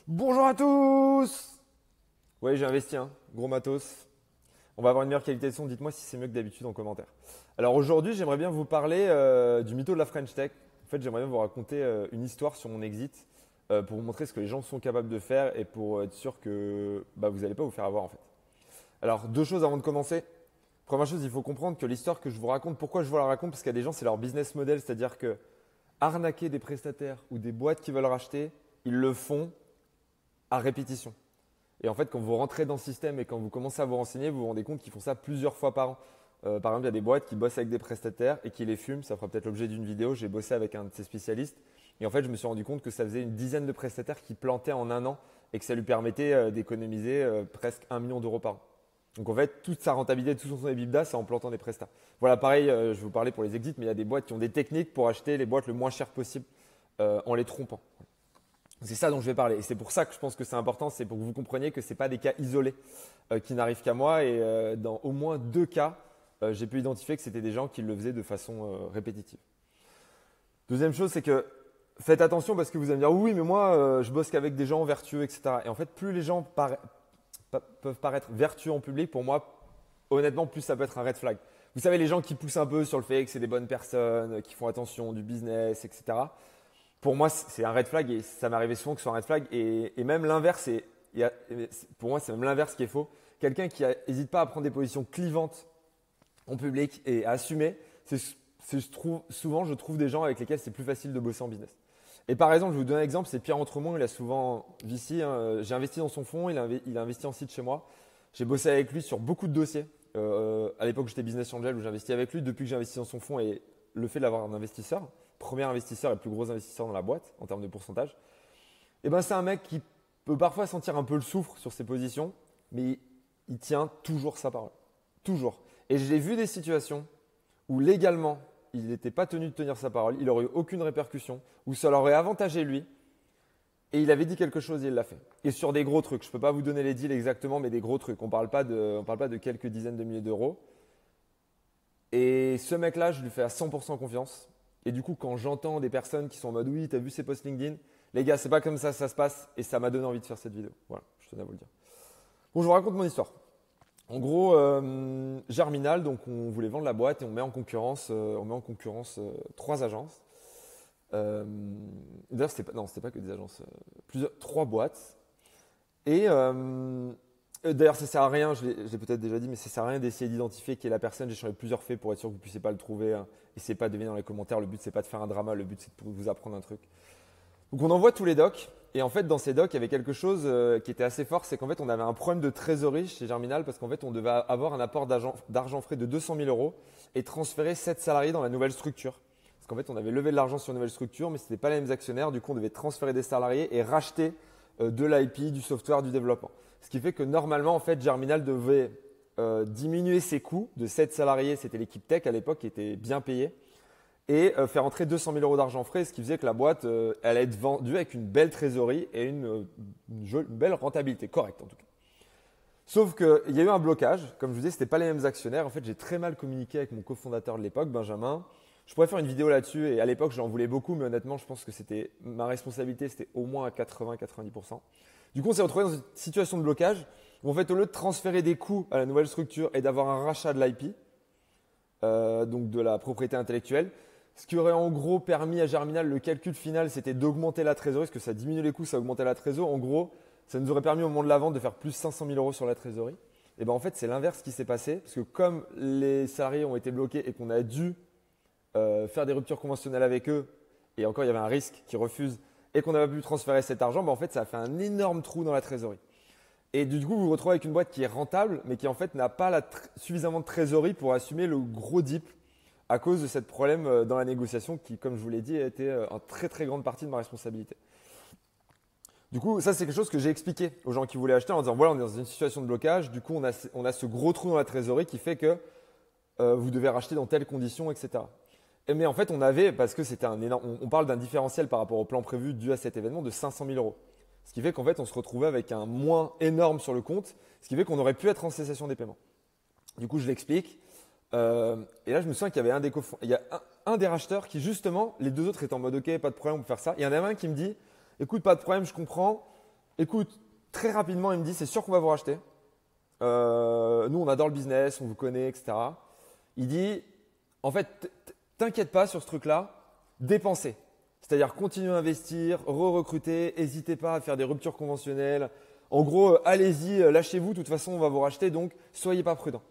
Bonjour à tous. Ouais, j'ai investi, hein. Gros matos. On va avoir une meilleure qualité de son. Dites-moi si c'est mieux que d'habitude en commentaire. Alors aujourd'hui, j'aimerais bien vous parler du mytho de la French Tech. En fait, j'aimerais bien vous raconter une histoire sur mon exit pour vous montrer ce que les gens sont capables de faire et pour être sûr que vous n'allez pas vous faire avoir en fait. Alors, deux choses avant de commencer. Première chose, il faut comprendre que l'histoire que je vous raconte, pourquoi je vous la raconte, parce qu'il y a des gens, c'est leur business model, c'est-à-dire que arnaquer des prestataires ou des boîtes qui veulent racheter, ils le font à répétition. Et en fait, quand vous rentrez dans le système et quand vous commencez à vous renseigner, vous vous rendez compte qu'ils font ça plusieurs fois par an. Par exemple, il y a des boîtes qui bossent avec des prestataires et qui les fument. Ça fera peut-être l'objet d'une vidéo. J'ai bossé avec un de ces spécialistes. Et en fait, je me suis rendu compte que ça faisait une dizaine de prestataires qui plantaient en un an et que ça lui permettait d'économiser presque 1 million d'euros par an. Donc en fait, toute sa rentabilité, tout son EBITDA, c'est en plantant des prestats. Voilà, pareil, je vais vous parler pour les exits, mais il y a des boîtes qui ont des techniques pour acheter les boîtes le moins cher possible en les trompant. C'est ça dont je vais parler. Et c'est pour ça que je pense que c'est important, c'est pour que vous compreniez que ce n'est pas des cas isolés qui n'arrivent qu'à moi. Et dans au moins 2 cas, j'ai pu identifier que c'était des gens qui le faisaient de façon répétitive. Deuxième chose, c'est que faites attention parce que vous allez me dire oui, mais moi, je bosse qu'avec des gens vertueux, etc. Et en fait, plus les gens peuvent paraître vertueux en public, pour moi, honnêtement, plus ça peut être un red flag. Vous savez, les gens qui poussent un peu sur le fait que c'est des bonnes personnes, qui font attention du business, etc. Pour moi, c'est un red flag et ça m'arrivait souvent que ce soit un red flag. Et même l'inverse, pour moi, c'est même l'inverse qui est faux. Quelqu'un qui n'hésite pas à prendre des positions clivantes en public et à assumer, souvent, je trouve des gens avec lesquels c'est plus facile de bosser en business. Et par exemple, je vais vous donner un exemple, c'est Pierre Entremont, il a souvent VC, hein, j'ai investi dans son fonds, il a investi en site chez moi. J'ai bossé avec lui sur beaucoup de dossiers. À l'époque, j'étais Business Angel où j'investis avec lui. Depuis que j'ai investi dans son fonds et le fait d'avoir un investisseur, premier investisseur et le plus gros investisseur dans la boîte en termes de pourcentage, c'est un mec qui peut parfois sentir un peu le soufre sur ses positions, mais il tient toujours sa parole. Toujours. Et j'ai vu des situations où légalement, il n'était pas tenu de tenir sa parole, il n'aurait eu aucune répercussion, où ça l'aurait avantagé lui, et il avait dit quelque chose et il l'a fait. Et sur des gros trucs, je ne peux pas vous donner les deals exactement, mais des gros trucs. On ne parle pas de quelques dizaines de milliers d'euros. Et ce mec-là, je lui fais à 100% confiance. Et du coup, quand j'entends des personnes qui sont en mode oui, t'as vu ces posts LinkedIn, les gars, c'est pas comme ça se passe. Et ça m'a donné envie de faire cette vidéo. Voilà, je tenais à vous le dire. Bon, je vous raconte mon histoire. En gros, Germinal, donc on voulait vendre la boîte et on met en concurrence 3 agences. D'ailleurs, c'était pas que des agences, 3 boîtes. Et d'ailleurs, ça sert à rien, je l'ai peut-être déjà dit, mais ça sert à rien d'essayer d'identifier qui est la personne. J'ai changé plusieurs faits pour être sûr que vous ne puissiez pas le trouver. Hein. Essayez pas de deviner dans les commentaires. Le but, c'est pas de faire un drama. Le but, c'est de vous apprendre un truc. Donc, on envoie tous les docs. Et en fait, dans ces docs, il y avait quelque chose qui était assez fort. C'est qu'en fait, on avait un problème de trésorerie chez Germinal parce qu'en fait, on devait avoir un apport d'argent frais de 200 000 euros et transférer 7 salariés dans la nouvelle structure. Parce qu'en fait, on avait levé de l'argent sur une nouvelle structure, mais ce n'était pas les mêmes actionnaires. Du coup, on devait transférer des salariés et racheter de l'IP, du software, du développement. Ce qui fait que normalement, en fait, Germinal devait diminuer ses coûts de 7 salariés. C'était l'équipe tech à l'époque qui était bien payée. Et faire entrer 200 000 euros d'argent frais, ce qui faisait que la boîte allait être vendue avec une belle trésorerie et une belle rentabilité, correcte en tout cas. Sauf qu'il y a eu un blocage. Comme je vous disais, ce n'était pas les mêmes actionnaires. En fait, j'ai très mal communiqué avec mon cofondateur de l'époque, Benjamin. Je pourrais faire une vidéo là-dessus et à l'époque, j'en voulais beaucoup, mais honnêtement, je pense que c'était ma responsabilité, c'était au moins à 80-90%. Du coup, on s'est retrouvé dans une situation de blocage où en fait, au lieu de transférer des coûts à la nouvelle structure et d'avoir un rachat de l'IP, donc de la propriété intellectuelle, ce qui aurait en gros permis à Germinal, le calcul final, c'était d'augmenter la trésorerie, parce que ça diminue les coûts, ça augmentait la trésorerie. En gros, ça nous aurait permis au moment de la vente de faire plus 500 000 euros sur la trésorerie. Et en fait, c'est l'inverse qui s'est passé, parce que comme les salariés ont été bloqués et qu'on a dû faire des ruptures conventionnelles avec eux, et encore il y avait un risque qu'ils refusent, et qu'on n'a pas pu transférer cet argent, en fait, ça a fait un énorme trou dans la trésorerie. Et du coup, vous vous retrouvez avec une boîte qui est rentable, mais qui en fait n'a pas suffisamment de trésorerie pour assumer le gros dip à cause de ce problème dans la négociation qui, comme je vous l'ai dit, a été en très très grande partie de ma responsabilité. Du coup, ça c'est quelque chose que j'ai expliqué aux gens qui voulaient acheter en disant voilà, on est dans une situation de blocage, du coup on a ce gros trou dans la trésorerie qui fait que vous devez racheter dans telles conditions, etc. Mais en fait, on avait, parce que c'était un énorme, on parle d'un différentiel par rapport au plan prévu dû à cet événement de 500 000 euros. Ce qui fait qu'en fait, on se retrouvait avec un moins énorme sur le compte, ce qui fait qu'on aurait pu être en cessation des paiements. Du coup, je l'explique. Et là, je me souviens qu'il y avait il y a un des racheteurs qui, justement, les deux autres étaient en mode OK, pas de problème, on peut faire ça. Il y en avait un qui me dit écoute, pas de problème, je comprends. écoute, très rapidement, il me dit, c'est sûr qu'on va vous racheter. Nous, on adore le business, on vous connaît, etc. Il dit, en fait, t'inquiète pas sur ce truc-là, dépensez. C'est-à-dire, continuez à investir, re-recruter, n'hésitez pas à faire des ruptures conventionnelles. En gros, allez-y, lâchez-vous, de toute façon, on va vous racheter, donc soyez pas prudents.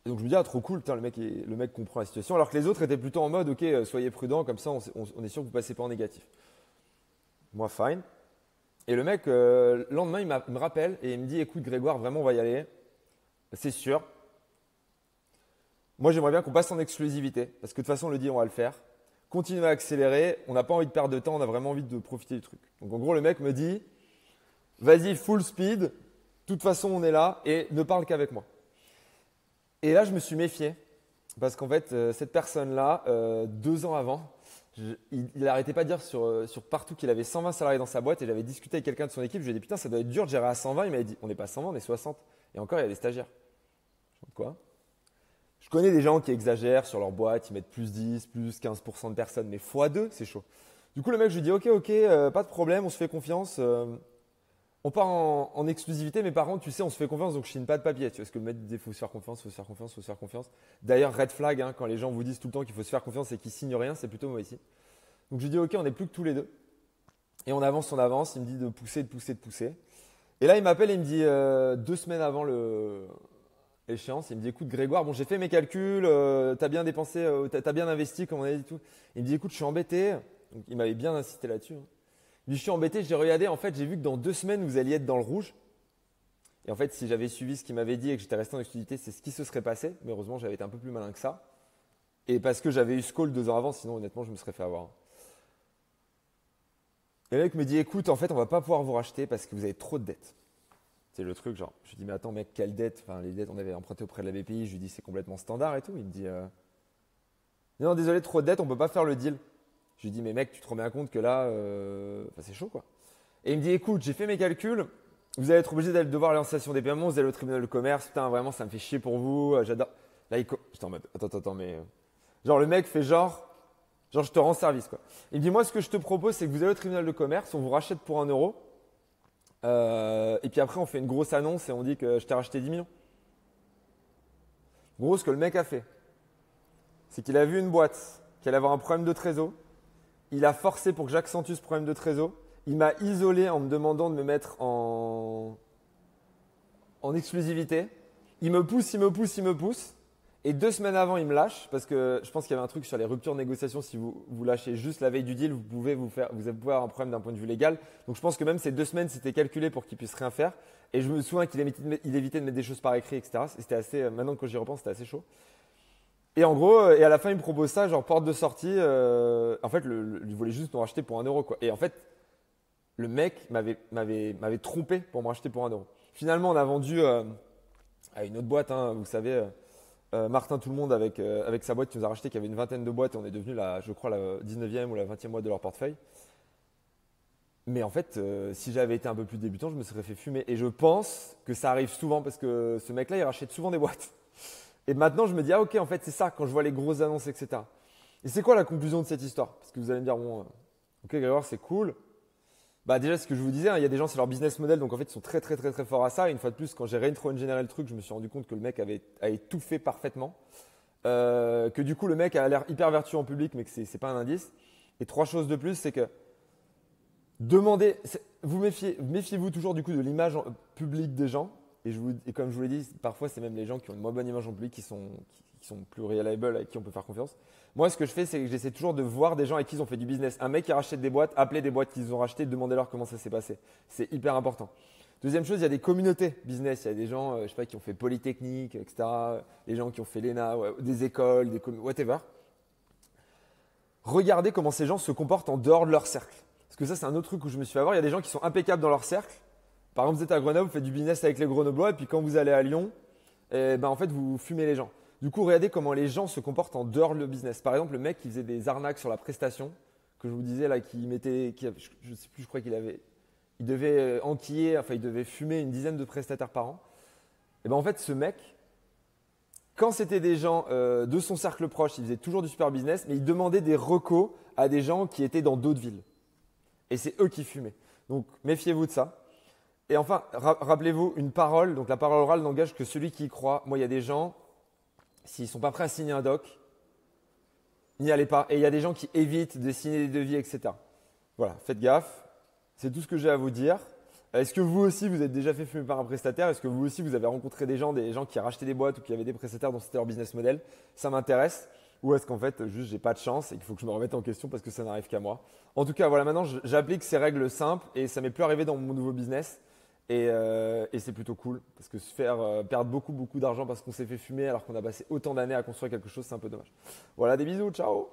Et donc je me dis, ah, trop cool, putain, le mec comprend la situation. Alors que les autres étaient plutôt en mode, ok, soyez prudents, comme ça, on est sûr que vous ne passez pas en négatif. Moi, fine. Et le mec, le lendemain, il me rappelle et il me dit, écoute, Grégoire, vraiment, on va y aller. C'est sûr. Moi, j'aimerais bien qu'on passe en exclusivité, parce que de toute façon, on le dit, on va le faire. Continuez à accélérer, on n'a pas envie de perdre de temps, on a vraiment envie de profiter du truc. Donc en gros, le mec me dit, vas-y, full speed, de toute façon, on est là et ne parle qu'avec moi. Et là, je me suis méfié, parce qu'en fait, cette personne-là, 2 ans avant, il n'arrêtait pas de dire sur partout qu'il avait 120 salariés dans sa boîte et j'avais discuté avec quelqu'un de son équipe. Je lui ai dit, putain, ça doit être dur de gérer à 120. Il m'avait dit, on n'est pas 120, on est 60. Et encore, il y a des stagiaires. Je dis, quoi? Je connais des gens qui exagèrent sur leur boîte, ils mettent plus 10, plus 15% de personnes, mais x2, c'est chaud. Du coup, le mec, je lui dis, ok, pas de problème, on se fait confiance. On part en exclusivité, mais par contre, tu sais, on se fait confiance, donc je signe pas de papier. Tu vois ce que le mec disait, il faut se faire confiance, il faut se faire confiance, il faut se faire confiance. D'ailleurs, red flag, hein, quand les gens vous disent tout le temps qu'il faut se faire confiance et qu'ils signent rien, c'est plutôt mauvais ici. Donc je lui dis, ok, on n'est plus que tous les deux. Et on avance, il me dit de pousser, de pousser, de pousser. Et là, il m'appelle et il me dit, 2 semaines avant l'échéance, il me dit, écoute Grégoire, bon, j'ai fait mes calculs, t'as bien dépensé, t'as bien investi, comme on a dit tout. Il me dit, écoute, je suis embêté. Donc, il m'avait bien insisté là-dessus. Hein. Je suis embêté, j'ai regardé, en fait, j'ai vu que dans 2 semaines, vous alliez être dans le rouge. Et en fait, si j'avais suivi ce qu'il m'avait dit et que j'étais resté en exclusivité, c'est ce qui se serait passé. Mais heureusement, j'avais été un peu plus malin que ça. Et parce que j'avais eu ce call 2 ans avant, sinon, honnêtement, je me serais fait avoir. Et le mec me dit, écoute, en fait, on va pas pouvoir vous racheter parce que vous avez trop de dettes. C'est le truc, genre. Je lui dis, mais attends, mec, quelle dette? Enfin, les dettes, on avait emprunté auprès de la BPI. Je lui dis, c'est complètement standard et tout. Il me dit, non, désolé, trop de dettes, on peut pas faire le deal. Je lui dis, mais mec, tu te rends bien compte que là, c'est chaud, quoi. Et il me dit, écoute, j'ai fait mes calculs. Vous allez être obligé d'aller devoir aller en station des paiements, vous allez au tribunal de commerce. Putain, vraiment, ça me fait chier pour vous. J'adore. Là, j'étais en mode, attends, mais. Genre, le mec fait genre, je te rends service, quoi. Il me dit, moi, ce que je te propose, c'est que vous allez au tribunal de commerce, on vous rachète pour 1 euro. Et puis après, on fait une grosse annonce et on dit que je t'ai racheté 10 millions. En gros, ce que le mec a fait, c'est qu'il a vu une boîte qui allait avoir un problème de trésor. Il a forcé pour que j'accentue ce problème de trésor. Il m'a isolé en me demandant de me mettre en exclusivité. Il me pousse. Et 2 semaines avant, il me lâche parce que je pense qu'il y avait un truc sur les ruptures de négociation. Si vous lâchez juste la veille du deal, vous pouvez avoir un problème d'un point de vue légal. Donc je pense que même ces 2 semaines, c'était calculé pour qu'il puisse rien faire. Et je me souviens qu'il évitait de mettre des choses par écrit, etc. C'était assez, maintenant que j'y repense, c'était assez chaud. Et en gros, et à la fin, il me propose ça, genre porte de sortie. En fait, il voulait juste nous racheter pour 1 euro, quoi. Et en fait, le mec m'avait trompé pour me racheter pour 1 euro. Finalement, on a vendu à une autre boîte, hein, vous savez, Martin Tout le Monde avec sa boîte qui nous a racheté, qui avait une vingtaine de boîtes, et on est devenu, je crois, la 19e ou la 20e boîte de leur portefeuille. Mais en fait, si j'avais été un peu plus débutant, je me serais fait fumer. Et je pense que ça arrive souvent parce que ce mec-là, il rachète souvent des boîtes. Et maintenant, je me dis, ah ok, en fait, c'est ça quand je vois les grosses annonces, etc. Et c'est quoi la conclusion de cette histoire? Parce que vous allez me dire, bon, ok, Grégoire, c'est cool. Bah déjà, ce que je vous disais, hein, il y a des gens, c'est leur business model, donc en fait, ils sont très, très, très, très forts à ça. Et une fois de plus, quand j'ai réintro-engineeré le truc, je me suis rendu compte que le mec avait tout fait parfaitement. Que du coup, le mec a l'air hyper vertueux en public, mais que c'est pas un indice. Et 3 choses de plus, c'est que méfiez-vous toujours du coup de l'image publique des gens. Et comme je vous l'ai dit, parfois, c'est même les gens qui ont une moins bonne image en public qui sont plus reliable, avec qui on peut faire confiance. Moi, ce que je fais, c'est que j'essaie toujours de voir des gens avec qui ils ont fait du business. Un mec qui rachète des boîtes, appeler des boîtes qu'ils ont rachetées, demandez-leur comment ça s'est passé. C'est hyper important. Deuxième chose, il y a des communautés business. Il y a des gens, je sais pas, qui ont fait Polytechnique, etc. Des gens qui ont fait l'ENA, des écoles, whatever. Regardez comment ces gens se comportent en dehors de leur cercle. Parce que ça, c'est un autre truc où je me suis fait avoir. Il y a des gens qui sont impeccables dans leur cercle. Par exemple, vous êtes à Grenoble, vous faites du business avec les Grenoblois, et puis quand vous allez à Lyon, en fait, vous fumez les gens. Du coup, regardez comment les gens se comportent en dehors de le business. Par exemple, le mec qui faisait des arnaques sur la prestation, que je vous disais là, je sais plus, je crois il devait enquiller, enfin, il devait fumer une dizaine de prestataires par an. Et en fait, ce mec, quand c'était des gens de son cercle proche, il faisait toujours du super business, mais il demandait des recos à des gens qui étaient dans d'autres villes. Et c'est eux qui fumaient. Donc, méfiez-vous de ça. Et enfin, rappelez-vous, une parole, donc la parole orale n'engage que celui qui y croit. Moi, il y a des gens, s'ils ne sont pas prêts à signer un doc, n'y allez pas. Et il y a des gens qui évitent de signer des devis, etc. Voilà, faites gaffe. C'est tout ce que j'ai à vous dire. Est-ce que vous aussi, vous êtes déjà fait fumer par un prestataire? Est-ce que vous aussi, vous avez rencontré des gens qui rachetaient des boîtes ou qui avaient des prestataires dont c'était leur business model? Ça m'intéresse. Ou est-ce qu'en fait, juste, j'ai pas de chance et qu'il faut que je me remette en question parce que ça n'arrive qu'à moi? En tout cas, voilà, maintenant, j'applique ces règles simples et ça m'est plus arrivé dans mon nouveau business. Et c'est plutôt cool parce que se faire perdre beaucoup d'argent parce qu'on s'est fait fumer alors qu'on a passé autant d'années à construire quelque chose, c'est un peu dommage. Voilà, des bisous, ciao!